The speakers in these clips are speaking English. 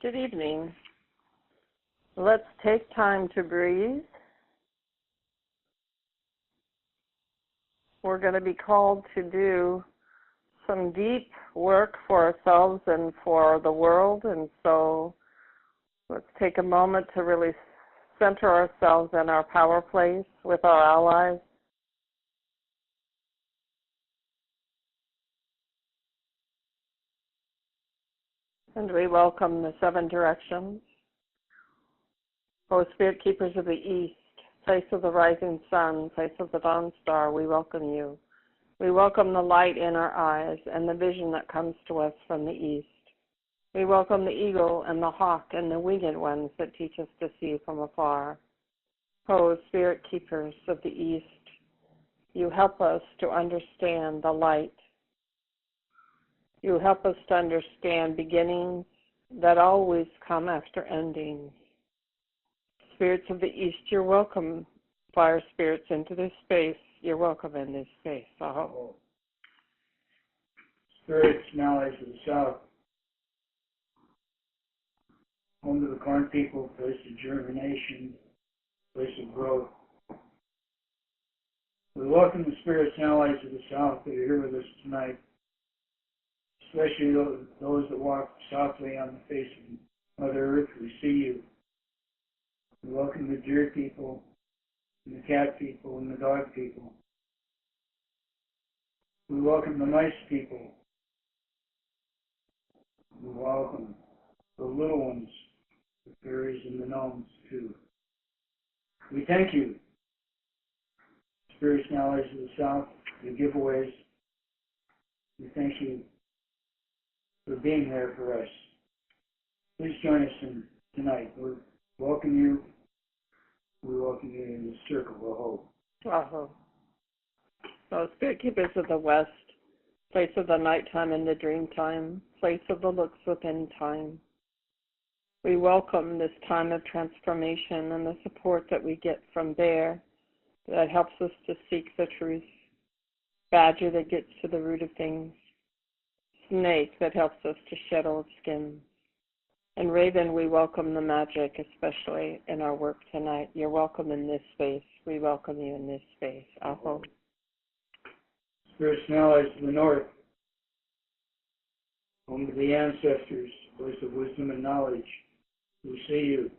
Good evening. Let's take time to breathe. We're going to be called to do some deep work for ourselves and for the world, and so let's take a moment to really center ourselves in our power place with our allies. And we welcome the 7 directions. O Spirit Keepers of the East, place of the rising sun, place of the dawn star, we welcome you. We welcome the light in our eyes and the vision that comes to us from the east. We welcome the eagle and the hawk and the winged ones that teach us to see from afar. O Spirit Keepers of the East, you help us to understand the light. You help us to understand beginnings that always come after endings. Spirits of the East, you're welcome. Fire spirits into this space, you're welcome in this space. Oh. Spirits now as to the south, home to the corn people, place of germination, place of growth. We welcome the spirits and allies of the south that are here with us tonight, especially those that walk softly on the face of Mother Earth. We see you. We welcome the deer people, and the cat people, and the dog people. We welcome the mice people. We welcome the little ones, the fairies and the gnomes too. We thank you, spirits and allies of the south, the giveaways. We thank you for being there for us. Please join us tonight. We welcome you. We welcome you in the circle of hope. Oh. So, Spirit Keepers of the West, place of the nighttime and the dream time, place of the looks within time. We welcome this time of transformation and the support that we get from there that helps us to seek the truth. Badger that gets to the root of things. Snake that helps us to shed old skin. And Raven, we welcome the magic, especially in our work tonight. You're welcome in this space. We welcome you in this space. Aho. Spirits and allies to the north, home to the ancestors, place of wisdom and knowledge. We see you.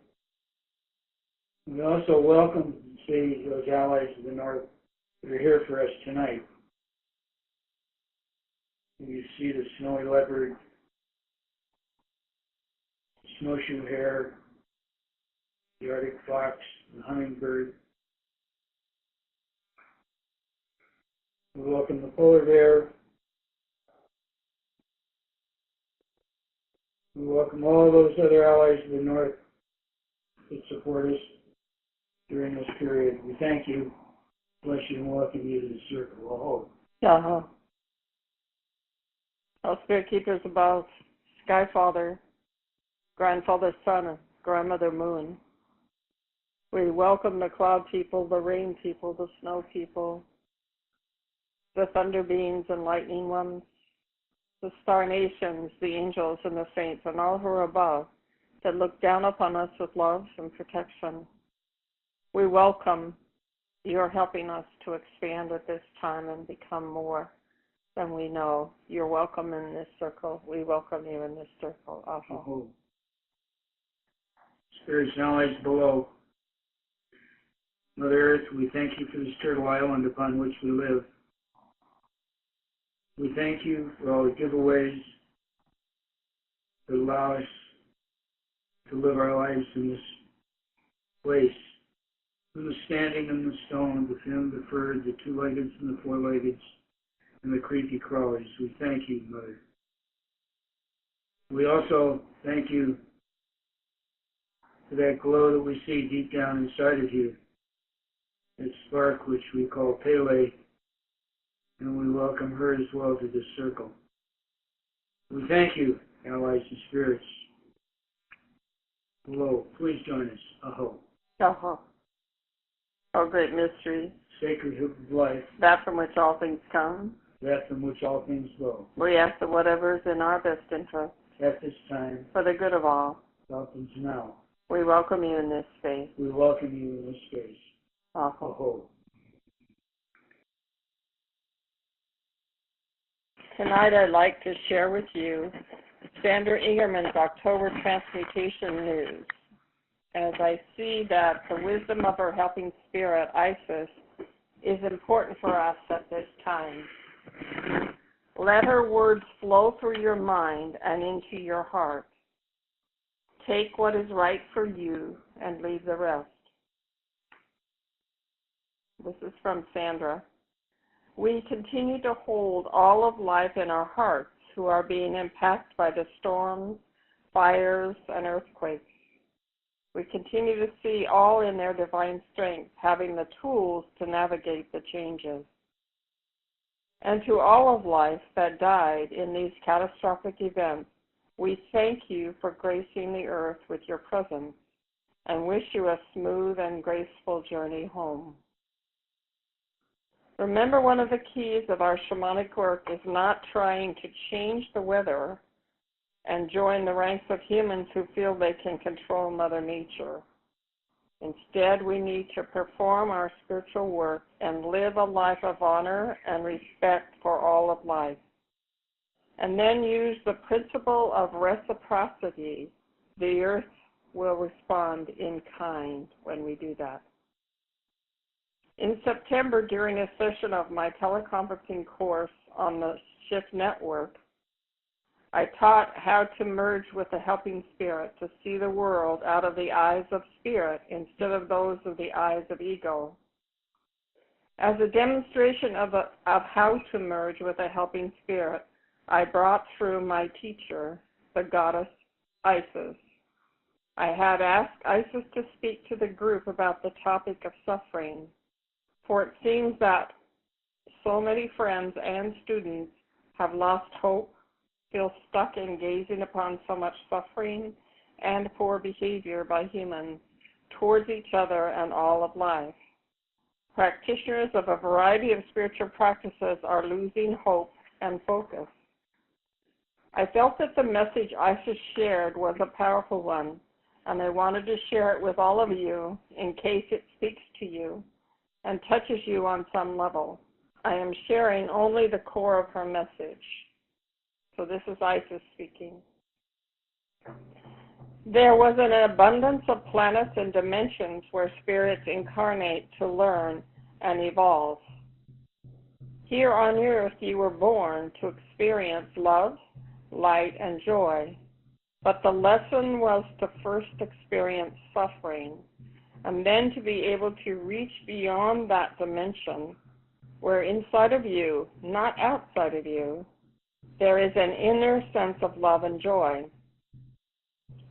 We also welcome and see those allies of the north that are here for us tonight. You see the snowy leopard, snowshoe hare, the Arctic fox, the hummingbird. We welcome the polar bear. We welcome all those other allies of the north that support us during this period. We thank you, bless you, and welcome you to the circle of hope. Uh-huh. All Spirit Keepers above, Sky Father, Grandfather Sun, and Grandmother Moon. We welcome the cloud people, the rain people, the snow people, the thunder beings and lightning ones, the star nations, the angels and the saints, and all who are above that look down upon us with love and protection. We welcome your helping us to expand at this time and become more than we know. You're welcome in this circle. We welcome you in this circle. Aho. Spirits and allies below, Mother Earth, we thank you for this turtle island upon which we live. We thank you for all the giveaways that allow us to live our lives in this place. From the standing and the stone, the fin, the fur, the two-leggeds and the four-leggeds, and the creepy crawlers. We thank you, Mother. We also thank you for that glow that we see deep down inside of you, that spark which we call Pele, and we welcome her as well to this circle. We thank you, allies and spirits. Hello, please join us. Aho. Aho. Oh, great mystery. Sacred hoop of life. That from which all things come. That from which all things go. We ask that whatever is in our best interest. At this time. For the good of all. happens now. We welcome you in this space. We welcome you in this space. Aho. Tonight I'd like to share with you Sandra Ingerman's October Transmutation News, as I see that the wisdom of her helping spirit, Isis, is important for us at this time. Let her words flow through your mind and into your heart. Take what is right for you and leave the rest. This is from Sandra. We continue to hold all of life in our hearts who are being impacted by the storms, fires, and earthquakes. We continue to see all in their divine strength, having the tools to navigate the changes. And to all of life that died in these catastrophic events, we thank you for gracing the earth with your presence and wish you a smooth and graceful journey home. Remember, one of the keys of our shamanic work is not trying to change the weather and join the ranks of humans who feel they can control Mother Nature. Instead, we need to perform our spiritual work and live a life of honor and respect for all of life. And then use the principle of reciprocity. The earth will respond in kind when we do that. In September, during a session of my teleconferencing course on the Shift Network, I taught how to merge with the helping spirit to see the world out of the eyes of spirit instead of those of the eyes of ego. As a demonstration of how to merge with a helping spirit, I brought through my teacher, the goddess Isis. I had asked Isis to speak to the group about the topic of suffering, for it seems that so many friends and students have lost hope, feel stuck in gazing upon so much suffering and poor behavior by humans towards each other and all of life. Practitioners of a variety of spiritual practices are losing hope and focus. I felt that the message Isis shared was a powerful one, and I wanted to share it with all of you in case it speaks to you and touches you on some level. I am sharing only the core of her message. So this is Isis speaking. There was an abundance of planets and dimensions where spirits incarnate to learn and evolve. Here on earth you were born to experience love, light, and joy, but the lesson was to first experience suffering, and then to be able to reach beyond that dimension where inside of you, not outside of you, there is an inner sense of love and joy.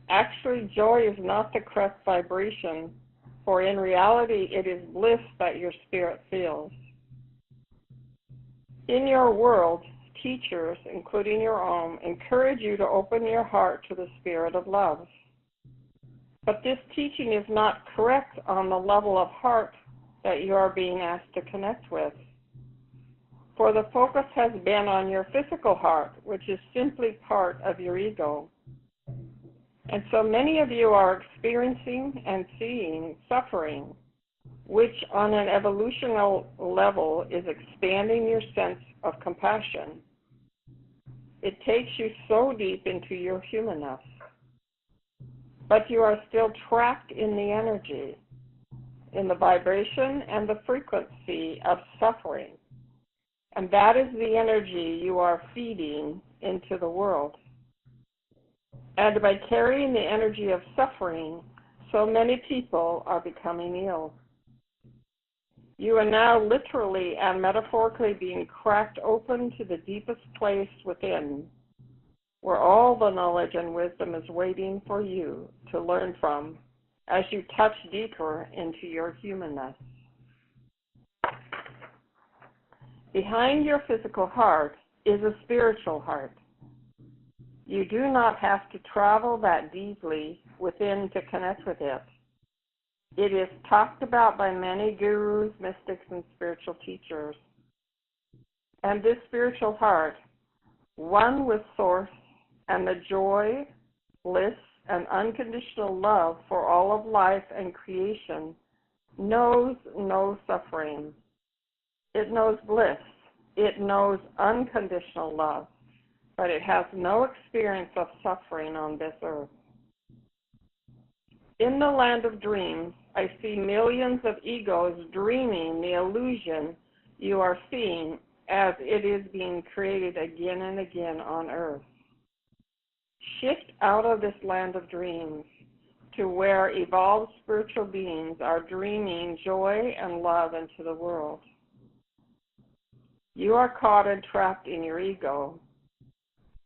Actually, joy is not the correct vibration, for in reality it is bliss that your spirit feels. In your world, teachers, including your own, encourage you to open your heart to the spirit of love. But this teaching is not correct on the level of heart that you are being asked to connect with. For the focus has been on your physical heart, which is simply part of your ego. And so many of you are experiencing and seeing suffering, which on an evolutional level is expanding your sense of compassion. It takes you so deep into your humanness. But you are still trapped in the energy, in the vibration and the frequency of suffering. And that is the energy you are feeding into the world. And by carrying the energy of suffering, so many people are becoming ill. You are now literally and metaphorically being cracked open to the deepest place within, where all the knowledge and wisdom is waiting for you to learn from as you touch deeper into your humanness. Behind your physical heart is a spiritual heart. You do not have to travel that deeply within to connect with it. It is talked about by many gurus, mystics, and spiritual teachers. And this spiritual heart, one with Source and the joy, bliss, and unconditional love for all of life and creation knows no suffering. It knows bliss. It knows unconditional love, but it has no experience of suffering on this earth. In the land of dreams, I see millions of egos dreaming the illusion you are seeing as it is being created again and again on earth. Shift out of this land of dreams to where evolved spiritual beings are dreaming joy and love into the world. You are caught and trapped in your ego.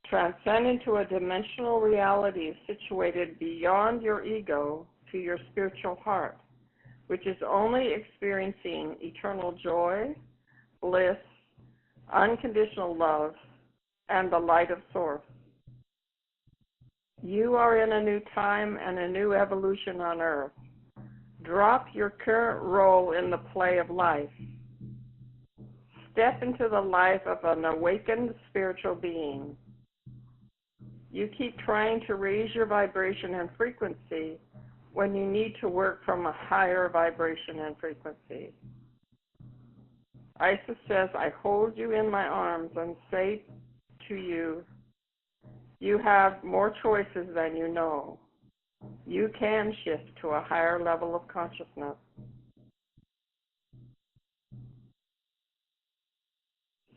Transcend into a dimensional reality situated beyond your ego to your spiritual heart, which is only experiencing eternal joy, bliss, unconditional love, and the light of Source. You are in a new time and a new evolution on earth. Drop your current role in the play of life. Step into the life of an awakened spiritual being. You keep trying to raise your vibration and frequency when you need to work from a higher vibration and frequency. Isis says, I hold you in my arms and say to you, you have more choices than you know. You can shift to a higher level of consciousness.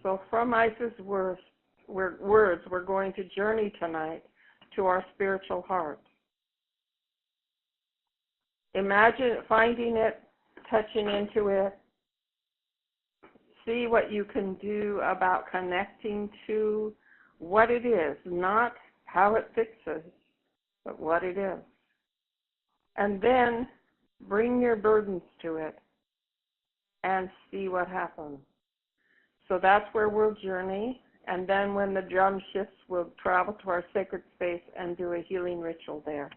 So from Isis' words, we're going to journey tonight to our spiritual heart. Imagine finding it, touching into it. See what you can do about connecting to what it is, not how it fixes, but what it is. And then bring your burdens to it and see what happens. So that's where we'll journey, and then when the drum shifts, we'll travel to our sacred space and do a healing ritual there.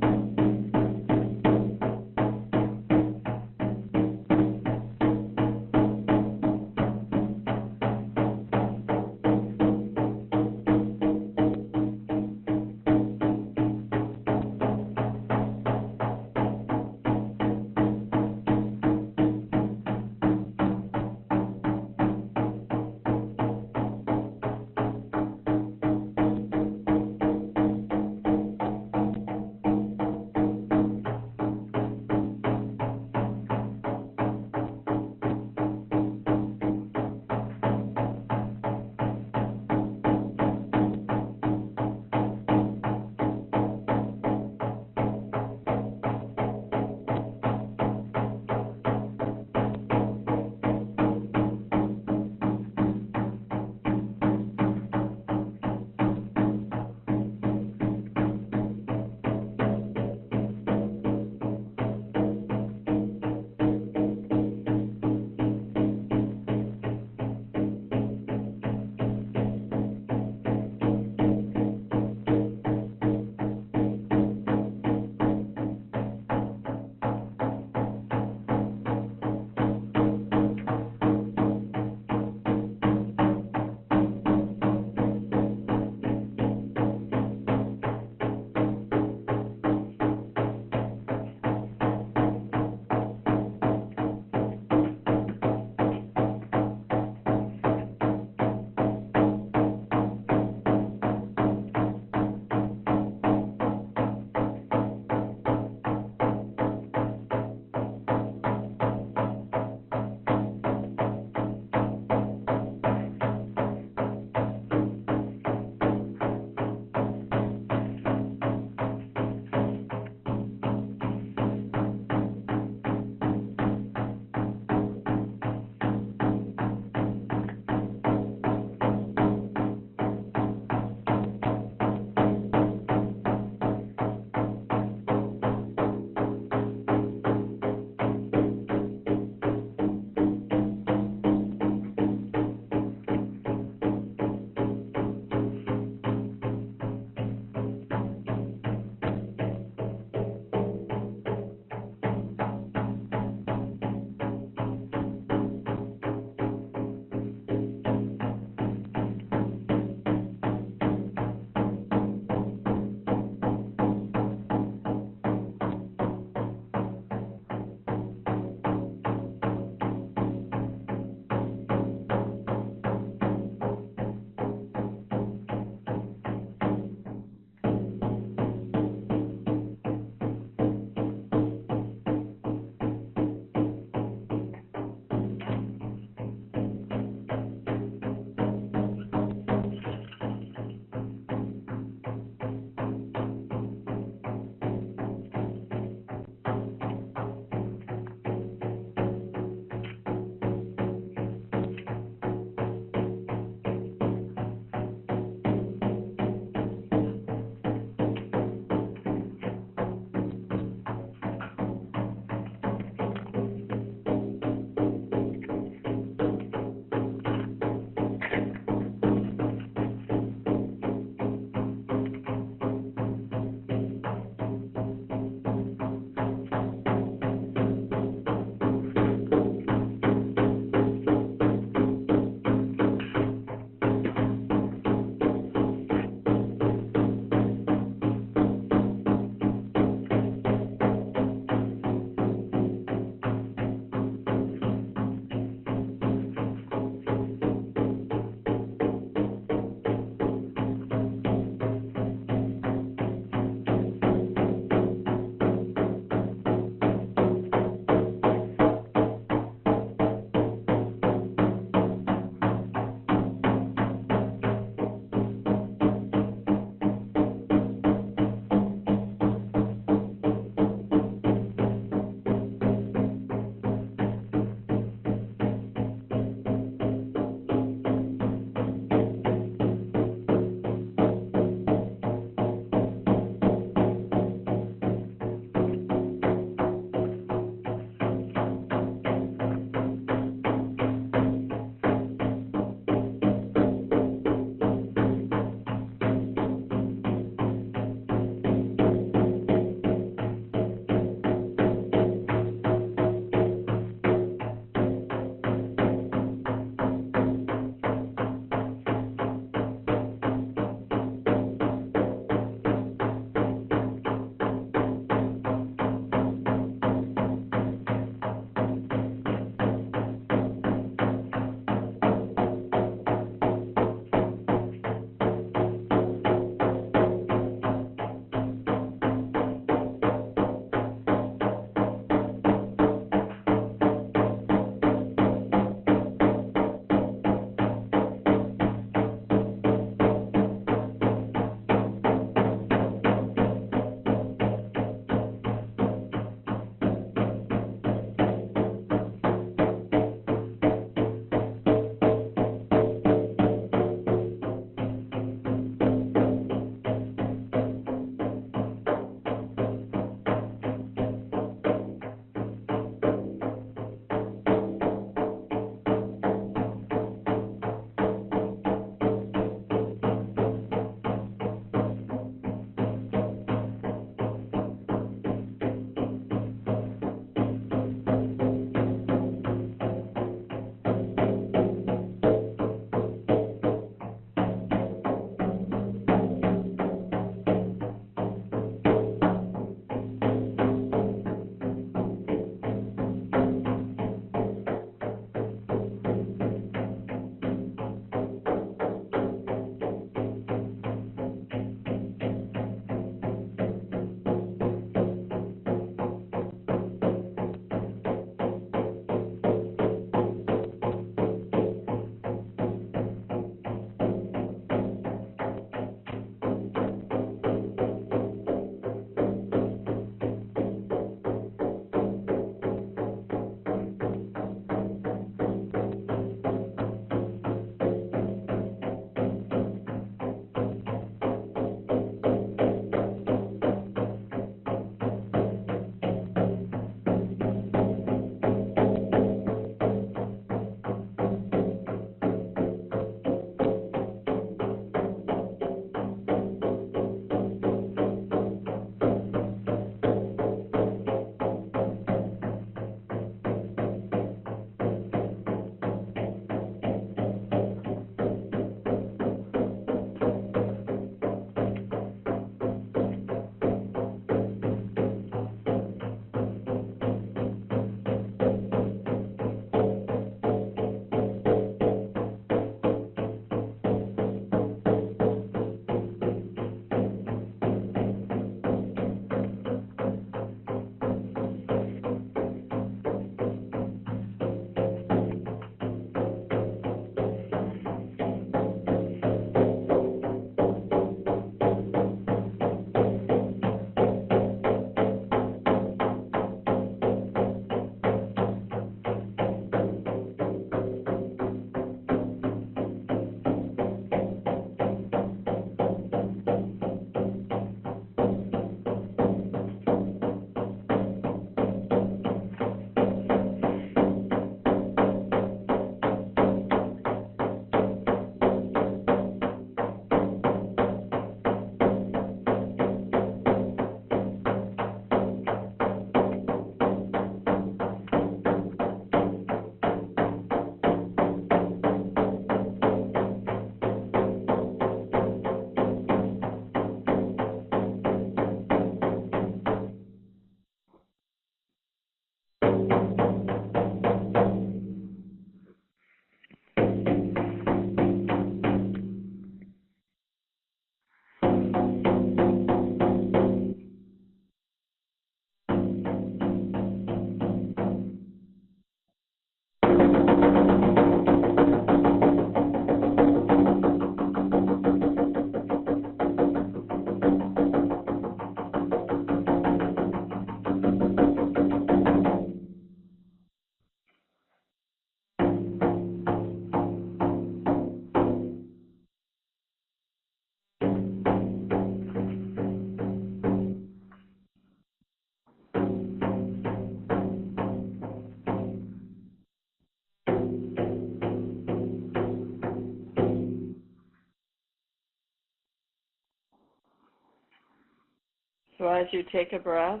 So as you take a breath,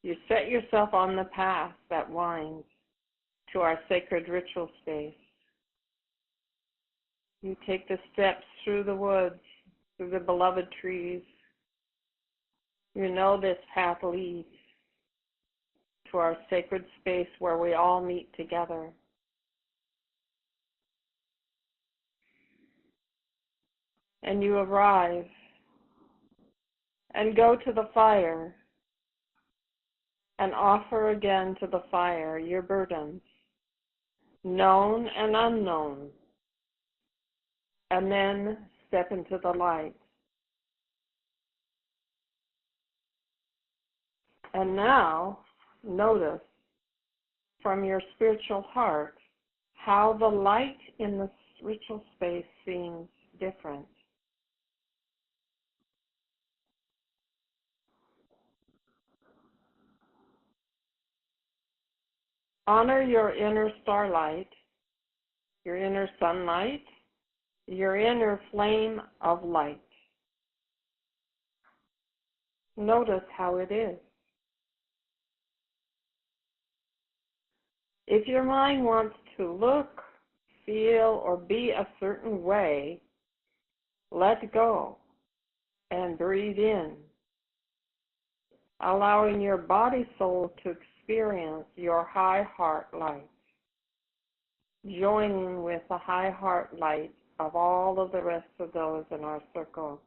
you set yourself on the path that winds to our sacred ritual space. You take the steps through the woods, through the beloved trees. You know this path leads to our sacred space where we all meet together. And you arrive and go to the fire and offer again to the fire your burdens, known and unknown, and then step into the light. And now, notice from your spiritual heart how the light in the ritual space seems different. Honor your inner starlight, your inner sunlight, your inner flame of light. Notice how it is. If your mind wants to look, feel, or be a certain way, let go and breathe in, allowing your body soul to experience your high heart light, joining with the high heart light of all of the rest of those in our circle.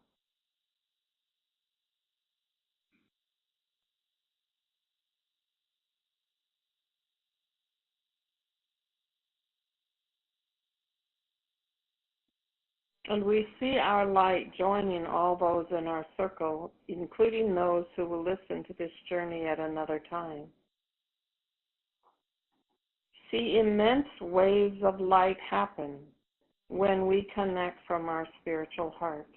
And we see our light joining all those in our circle, including those who will listen to this journey at another time. See immense waves of light happen when we connect from our spiritual heart.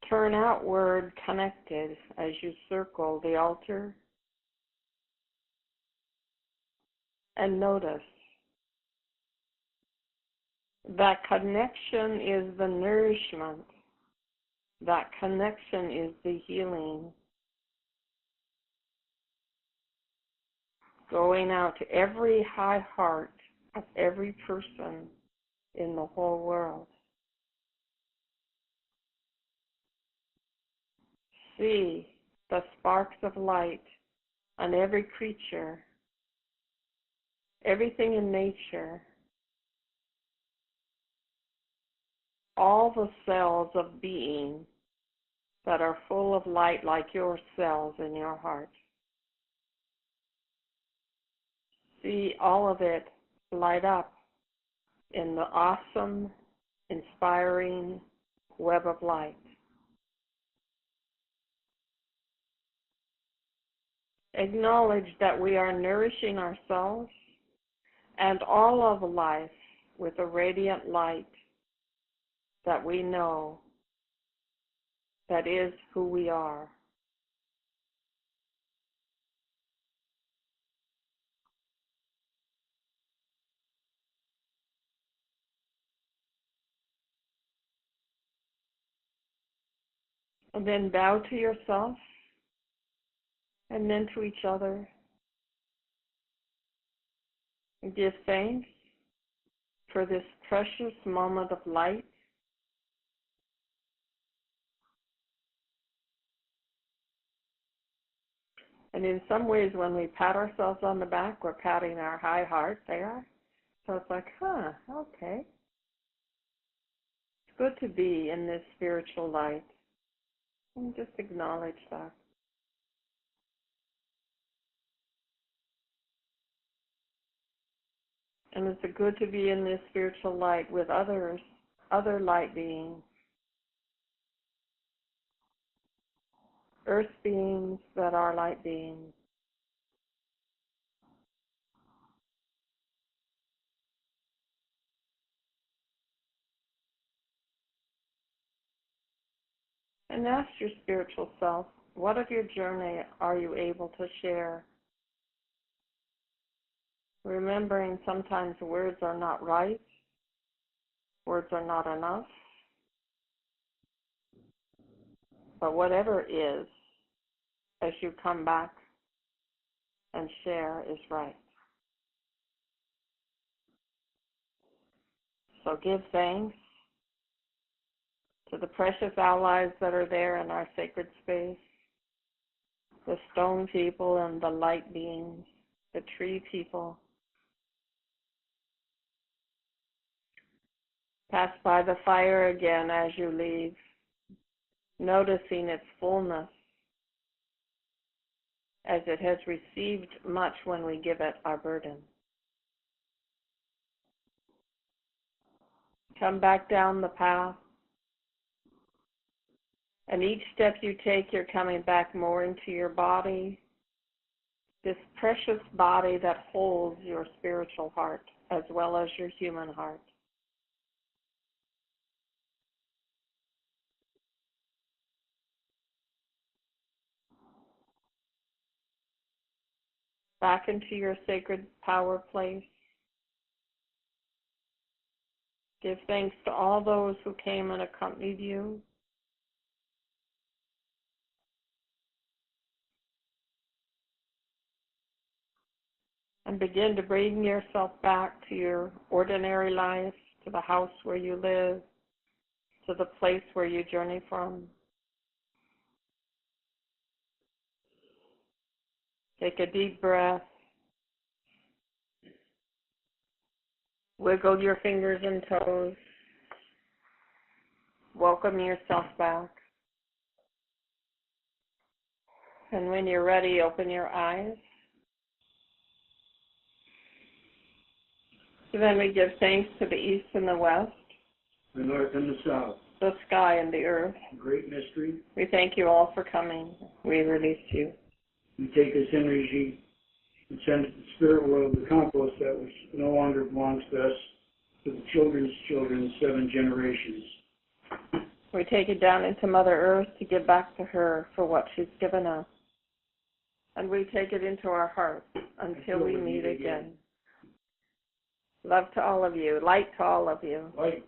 Turn outward connected as you circle the altar and notice that connection is the nourishment. That connection is the healing. Going out to every high heart of every person in the whole world. See the sparks of light on every creature, everything in nature, all the cells of being that are full of light like your cells in your heart. See all of it light up in the awesome, inspiring web of light. Acknowledge that we are nourishing ourselves and all of life with a radiant light that we know that is who we are. And then bow to yourself and then to each other. And give thanks for this precious moment of light. And in some ways, when we pat ourselves on the back, we're patting our high heart there. So it's like, okay. It's good to be in this spiritual light. And just acknowledge that. And it's good to be in this spiritual light with others, other light beings, earth beings that are light beings. And ask your spiritual self, what of your journey are you able to share? Remembering sometimes words are not right, words are not enough, But whatever is, as you come back and share, is right. So give thanks to the precious allies that are there in our sacred space, the stone people and the light beings, the tree people. Pass by the fire again as you leave, noticing its fullness, as it has received much when we give it our burden. Come back down the path, and each step you take, you're coming back more into your body, this precious body that holds your spiritual heart as well as your human heart. Back into your sacred power place. Give thanks to all those who came and accompanied you. And begin to bring yourself back to your ordinary life, to the house where you live, to the place where you journey from. Take a deep breath. Wiggle your fingers and toes. Welcome yourself back. And when you're ready, open your eyes. So then we give thanks to the east and the west, the north and the south, the sky and the earth. Great mystery. We thank you all for coming. We release you. We take this energy and send it to the spirit world, the compost that which no longer belongs to us, to the children's children, 7 generations. We take it down into Mother Earth to give back to her for what she's given us. And we take it into our hearts until we meet again. Love to all of you. Light to all of you. Light.